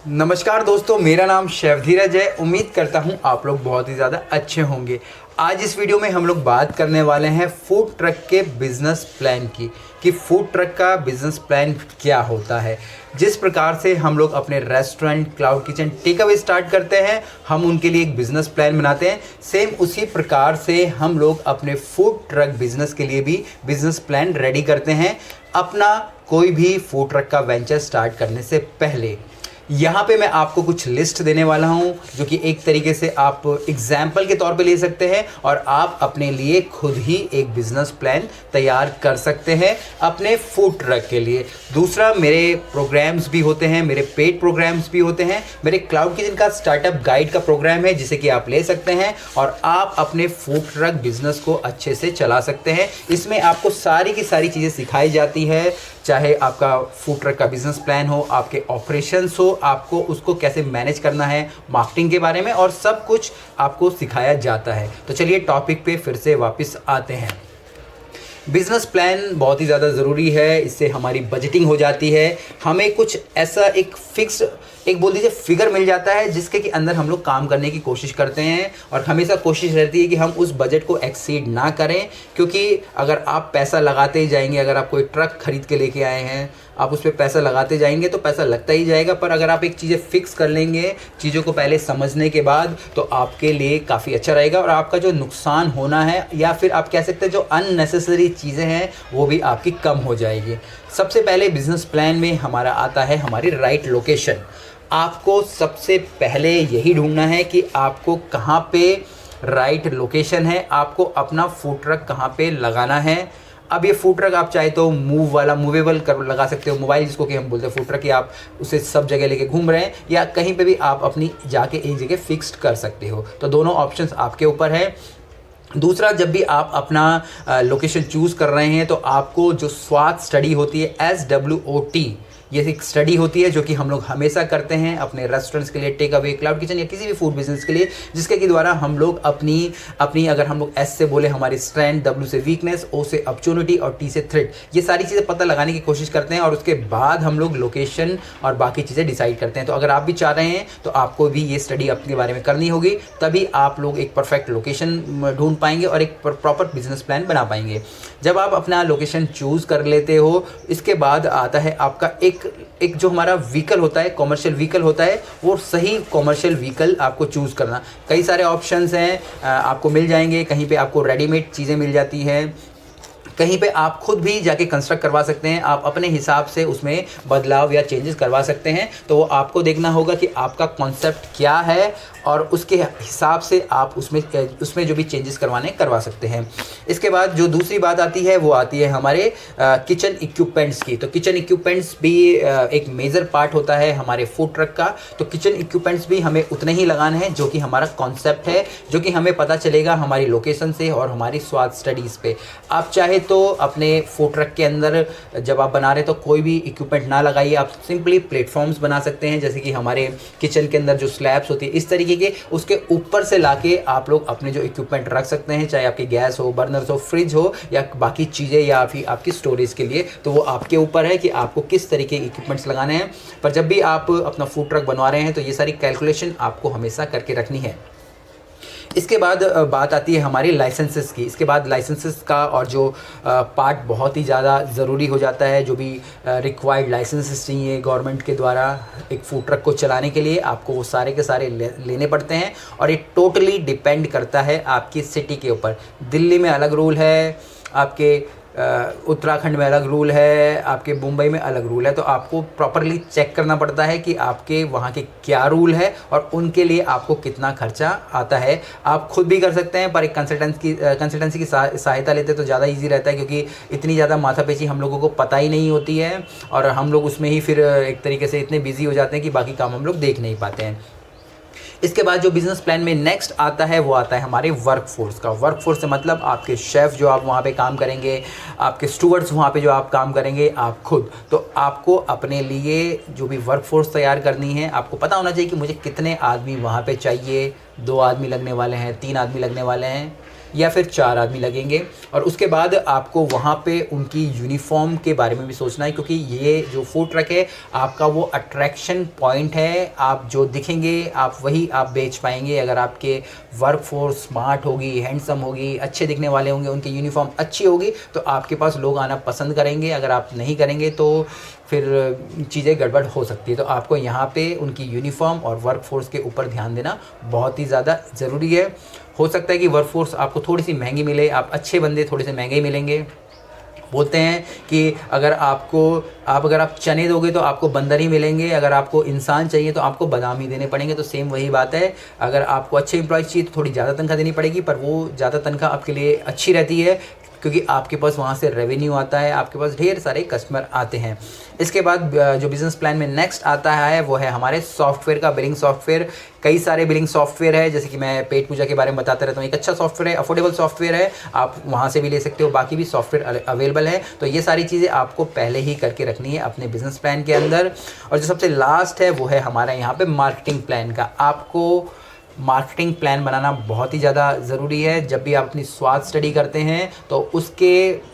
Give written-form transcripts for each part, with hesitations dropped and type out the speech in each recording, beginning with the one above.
नमस्कार दोस्तों, मेरा नाम शेफ धीरज है। उम्मीद करता हूँ आप लोग बहुत ही ज़्यादा अच्छे होंगे। आज इस वीडियो में हम लोग बात करने वाले हैं फूड ट्रक के बिज़नेस प्लान की, कि फूड ट्रक का बिज़नेस प्लान क्या होता है। जिस प्रकार से हम लोग अपने restaurant, cloud kitchen, take away start करते हैं, हम उनके लिए एक बिज़नेस प्लान बनाते हैं। सेम उसी प्रकार से हम लोग अपने फूड ट्रक बिज़नेस के लिए भी बिज़नेस प्लान रेडी करते हैं, अपना कोई भी फूड ट्रक का वेंचर स्टार्ट करने से पहले। यहाँ पे मैं आपको कुछ लिस्ट देने वाला हूँ, जो कि एक तरीके से आप एग्जाम्पल के तौर पे ले सकते हैं और आप अपने लिए खुद ही एक बिजनेस प्लान तैयार कर सकते हैं अपने फूड ट्रक के लिए। दूसरा, मेरे प्रोग्राम्स भी होते हैं, मेरे पेड प्रोग्राम्स भी होते हैं। मेरे क्लाउड किचन का स्टार्टअप गाइड का प्रोग्राम है, जिसे कि आप ले सकते हैं और आप अपने फूड ट्रक बिजनेस को अच्छे से चला सकते हैं। इसमें आपको सारी की सारी चीज़ें सिखाई जाती है, चाहे आपका फूड ट्रक का बिजनेस प्लान हो, आपके ऑपरेशंस हो, आपको उसको कैसे मैनेज करना है, मार्केटिंग के बारे में, और सब कुछ आपको सिखाया जाता है। तो चलिए टॉपिक पे फिर से वापस आते हैं। बिज़नेस प्लान बहुत ही ज़्यादा ज़रूरी है, इससे हमारी बजटिंग हो जाती है। हमें कुछ ऐसा एक फिक्स, एक बोल दीजिए फिगर मिल जाता है, जिसके कि अंदर हम लोग काम करने की कोशिश करते हैं और हमेशा कोशिश रहती है कि हम उस बजट को एक्सीड ना करें। क्योंकि अगर आप पैसा लगाते ही जाएंगे, अगर आप कोई ट्रक खरीद के लेके आए हैं, आप उस पर पैसा लगाते जाएंगे तो पैसा लगता ही जाएगा। पर अगर आप एक चीज़ें फिक्स कर लेंगे चीज़ों को पहले समझने के बाद, तो आपके लिए काफ़ी अच्छा रहेगा और आपका जो नुकसान होना है, या फिर आप कह सकते हैं जो अननेसेसरी चीज़ें हैं, वो भी आपकी कम हो जाएगी। सबसे पहले बिजनेस प्लान में हमारा आता है हमारी राइट लोकेशन। आपको सबसे पहले यही ढूंढना है कि आपको कहाँ पे राइट लोकेशन है, आपको अपना फूड ट्रक कहाँ पे लगाना है। अब ये फूड ट्रक आप चाहे तो मूवेबल कर लगा सकते हो, मोबाइल जिसको कि हम बोलते हैं फूड ट्रक, कि आप उसे सब जगह लेके घूम रहे हैं, या कहीं पे भी आप अपनी जाके एक जगह फिक्स्ड कर सकते हो। तो दोनों ऑप्शंस आपके ऊपर है। दूसरा, जब भी आप अपना लोकेशन चूज़ कर रहे हैं, तो आपको जो स्वाद स्टडी होती है, SWOT, ये एक स्टडी होती है जो कि हम लोग हमेशा करते हैं अपने रेस्टोरेंट्स के लिए, टेक अवे, क्लाउड किचन या किसी भी फूड बिजनेस के लिए, जिसके के द्वारा हम लोग अपनी अगर हम लोग S से बोले हमारी स्ट्रेंथ, W से वीकनेस, O से अपॉर्चुनिटी और T से थ्रेट, ये सारी चीज़ें पता लगाने की कोशिश करते हैं और उसके बाद हम लोग लोकेशन और बाकी चीज़ें डिसाइड करते हैं। तो अगर आप भी चाह रहे हैं तो आपको भी ये स्टडी अपने बारे में करनी होगी, तभी आप लोग एक परफेक्ट लोकेशन ढूंढ पाएंगे और एक प्रॉपर बिजनेस प्लान बना पाएंगे। जब आप अपना लोकेशन चूज़ कर लेते हो, इसके बाद आता है आपका एक जो हमारा व्हीकल होता है, कॉमर्शियल व्हीकल होता है, वो सही कॉमर्शियल व्हीकल आपको चूज़ करना। कई सारे ऑप्शंस हैं, आपको मिल जाएंगे। कहीं पे आपको रेडीमेड चीज़ें मिल जाती हैं, कहीं पे आप खुद भी जाके कंस्ट्रक्ट करवा सकते हैं। आप अपने हिसाब से उसमें बदलाव या चेंजेस करवा सकते हैं। तो वो आपको देखना होगा कि आपका कॉन्सेप्ट क्या है और उसके हिसाब से आप उसमें जो भी चेंजेस करवा सकते हैं। इसके बाद जो दूसरी बात आती है, वो आती है हमारे किचन इक्विपमेंट्स की। तो किचन इक्विपमेंट्स भी एक मेजर पार्ट होता है हमारे फूड ट्रक का। तो किचन इक्विपमेंट्स भी हमें उतने ही लगाने हैं जो कि हमारा कॉन्सेप्ट है, जो कि हमें पता चलेगा हमारी लोकेशन से और हमारी स्वाद स्टडीज़ पे। आप चाहे तो अपने फूड ट्रक के अंदर जब आप बना रहे तो कोई भी इक्विपमेंट ना लगाइए, आप सिंपली प्लेटफॉर्म्स बना सकते हैं, जैसे कि हमारे किचन के अंदर जो स्लैब्स होती है इस तरीके के, उसके ऊपर से लाके आप लोग अपने जो इक्विपमेंट रख सकते हैं, चाहे आपकी गैस हो, बर्नर्स हो, फ्रिज हो या बाकी चीज़ें, या फिर आपकी स्टोरेज के लिए। तो वो आपके ऊपर है कि आपको किस तरीके के इक्विपमेंट्स लगाने हैं। पर जब भी आप अपना फूड ट्रक बनवा रहे हैं तो ये सारी कैलकुलेशन आपको हमेशा करके रखनी है। इसके बाद बात आती है हमारी लाइसेंसेस की। इसके बाद लाइसेंसेस का और जो पार्ट बहुत ही ज़्यादा ज़रूरी हो जाता है, जो भी रिक्वायर्ड लाइसेंसेस चाहिए गवर्नमेंट के द्वारा एक फूड ट्रक को चलाने के लिए, आपको वो सारे के सारे लेने पड़ते हैं और ये टोटली डिपेंड करता है आपकी सिटी के ऊपर। दिल्ली में अलग रूल है, आपके उत्तराखंड में अलग रूल है, आपके मुंबई में अलग रूल है। तो आपको प्रॉपरली चेक करना पड़ता है कि आपके वहाँ के क्या रूल है और उनके लिए आपको कितना खर्चा आता है। आप खुद भी कर सकते हैं, पर एक कंसल्टेंसी की सहायता लेते तो ज़्यादा इजी रहता है, क्योंकि इतनी ज़्यादा माथापेची हम लोगों को पता ही नहीं होती है और हम लोग उसमें ही फिर एक तरीके से इतने बिजी हो जाते हैं कि बाकी काम हम लोग देख नहीं पाते हैं। इसके बाद जो बिज़नेस प्लान में नेक्स्ट आता है, वो आता है हमारे वर्कफोर्स का। वर्कफोर्स से मतलब आपके शेफ़ जो आप वहाँ पे काम करेंगे, आपके स्टूवर्ड्स वहाँ पे जो आप काम करेंगे, आप खुद। तो आपको अपने लिए जो भी वर्कफोर्स तैयार करनी है, आपको पता होना चाहिए कि मुझे कितने आदमी वहाँ पे चाहिए। 2 आदमी लगने वाले हैं, 3 आदमी लगने वाले हैं, या फिर 4 आदमी लगेंगे। और उसके बाद आपको वहाँ पे उनकी यूनिफॉर्म के बारे में भी सोचना है, क्योंकि ये जो फूड ट्रक है आपका वो अट्रैक्शन पॉइंट है। आप जो दिखेंगे आप वही आप बेच पाएंगे। अगर आपके वर्कफोर्स स्मार्ट होगी, हैंडसम होगी, अच्छे दिखने वाले होंगे, उनकी यूनिफॉर्म अच्छी होगी तो आपके पास लोग आना पसंद करेंगे। अगर आप नहीं करेंगे तो फिर चीज़ें गड़बड़ हो सकती है। तो आपको यहाँ पे उनकी यूनिफॉर्म और वर्कफोर्स के ऊपर ध्यान देना बहुत ही ज़्यादा ज़रूरी है। हो सकता है कि वर्कफोर्स आपको थोड़ी सी महंगी मिले, आप अच्छे बंदे थोड़े से महंगे ही मिलेंगे। बोलते हैं कि अगर आप चने दोगे तो आपको बंदर ही मिलेंगे, अगर आपको इंसान चाहिए तो आपको बादाम ही देने पड़ेंगे। तो सेम वही बात है, अगर आपको अच्छे एम्प्लॉयज़ चाहिए तो थोड़ी ज़्यादा तनख्वाह देनी पड़ेगी, पर वो ज़्यादा तनख्वाह आपके लिए अच्छी रहती है क्योंकि आपके पास वहाँ से रेवेन्यू आता है, आपके पास ढेर सारे कस्टमर आते हैं। इसके बाद जो बिज़नेस प्लान में नेक्स्ट आता है वो है हमारे सॉफ्टवेयर का, बिलिंग सॉफ्टवेयर। कई सारे बिलिंग सॉफ्टवेयर है, जैसे कि मैं पेट पूजा के बारे में बताता रहता हूँ। एक अच्छा सॉफ्टवेयर है, अफोर्डेबल सॉफ्टवेयर है, आप वहाँ से भी ले सकते हो, बाकी भी सॉफ्टवेयर अवेलेबल है। तो ये सारी चीज़ें आपको पहले ही करके रखनी है अपने बिजनेस प्लान के अंदर। और जो सबसे लास्ट है वो है हमारा यहाँ पे मार्केटिंग प्लान का। आपको मार्केटिंग प्लान बनाना बहुत ही ज़्यादा ज़रूरी है। जब भी आप अपनी स्वाद स्टडी करते हैं तो उसके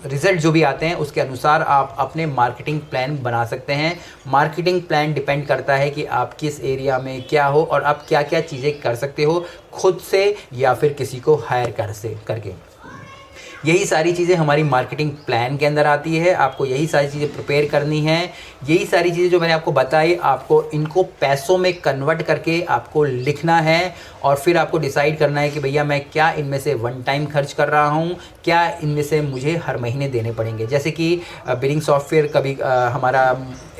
रिज़ल्ट जो भी आते हैं उसके अनुसार आप अपने मार्केटिंग प्लान बना सकते हैं। मार्केटिंग प्लान डिपेंड करता है कि आप किस एरिया में क्या हो और आप क्या क्या चीज़ें कर सकते हो खुद से या फिर किसी को हायर करके। यही सारी चीज़ें हमारी मार्केटिंग प्लान के अंदर आती है। आपको यही सारी चीज़ें प्रिपेयर करनी है। यही सारी चीज़ें जो मैंने आपको बताई, आपको इनको पैसों में कन्वर्ट करके आपको लिखना है और फिर आपको डिसाइड करना है कि भैया मैं क्या इनमें से वन टाइम खर्च कर रहा हूँ, क्या इनमें से मुझे हर महीने देने पड़ेंगे। जैसे कि बिलिंग सॉफ्टवेयर कभी हमारा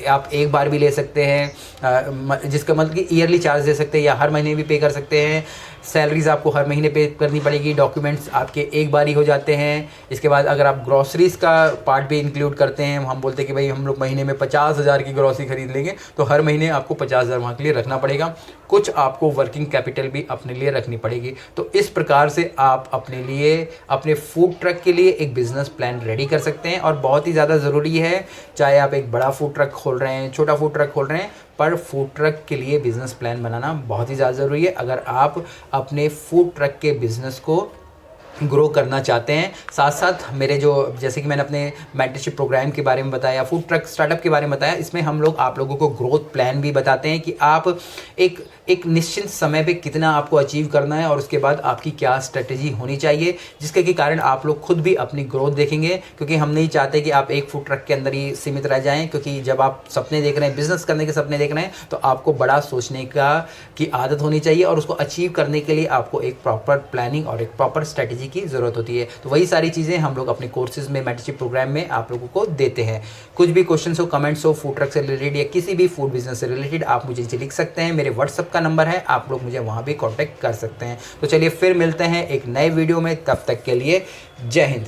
आप एक बार भी ले सकते हैं, जिसका मतलब कि ईयरली चार्ज दे सकते हैं या हर महीने भी पे कर सकते हैं। सैलरीज़ आपको हर महीने पे करनी पड़ेगी, डॉक्यूमेंट्स आपके एक बार ही हो जाते हैं। इसके बाद अगर आप ग्रॉसरीज़ का पार्ट भी इंक्लूड करते हैं, हम बोलते हैं कि भाई हम लोग महीने में 50,000 की ग्रॉसरी खरीद लेंगे, तो हर महीने आपको 50,000 वहाँ के लिए रखना पड़ेगा। कुछ आपको वर्किंग कैपिटल भी अपने लिए रखनी पड़ेगी। तो इस प्रकार से आप अपने लिए, अपने फूड ट्रक के लिए एक बिज़नेस प्लान रेडी कर सकते हैं। और बहुत ही ज़्यादा ज़रूरी है, चाहे आप एक बड़ा फूड ट्रक खोल रहे हैं, छोटा फूड ट्रक खोल रहे हैं, पर फूड ट्रक के लिए बिज़नेस प्लान बनाना बहुत ही ज़्यादा ज़रूरी है अगर आप अपने फूड ट्रक के बिज़नेस को ग्रो करना चाहते हैं। साथ साथ मेरे जो, जैसे कि मैंने अपने मेंटरशिप प्रोग्राम के बारे में बताया, फूड ट्रक स्टार्टअप के बारे में बताया, इसमें हम लोग आप लोगों को ग्रोथ प्लान भी बताते हैं कि आप एक निश्चित समय पे कितना आपको अचीव करना है और उसके बाद आपकी क्या स्ट्रेटजी होनी चाहिए, जिसके के कारण आप लोग खुद भी अपनी ग्रोथ देखेंगे। क्योंकि हम नहीं चाहते कि आप एक फूड ट्रक के अंदर ही सीमित रह जाएं, क्योंकि जब आप सपने देख रहे हैं, बिजनेस करने के सपने देख रहे हैं, तो आपको बड़ा सोचने की आदत होनी चाहिए और उसको अचीव करने के लिए आपको एक प्रॉपर प्लानिंग और एक प्रॉपर स्ट्रेटजी की ज़रूरत होती है। तो वही सारी चीज़ें हम लोग अपने कोर्सेज में, मेंटरशिप प्रोग्राम में आप लोगों को देते हैं। कुछ भी क्वेश्चन हो, कमेंट्स हो फूड ट्रक से रिलेटेड या किसी भी फूड बिजनेस से रिलेटेड, आप मुझे नीचे लिख सकते हैं। मेरे व्हाट्सअप का नंबर है, आप लोग मुझे वहाँ भी कॉन्टैक्ट कर सकते हैं। तो चलिए फिर मिलते हैं एक नए वीडियो में, तब तक के लिए जय हिंद।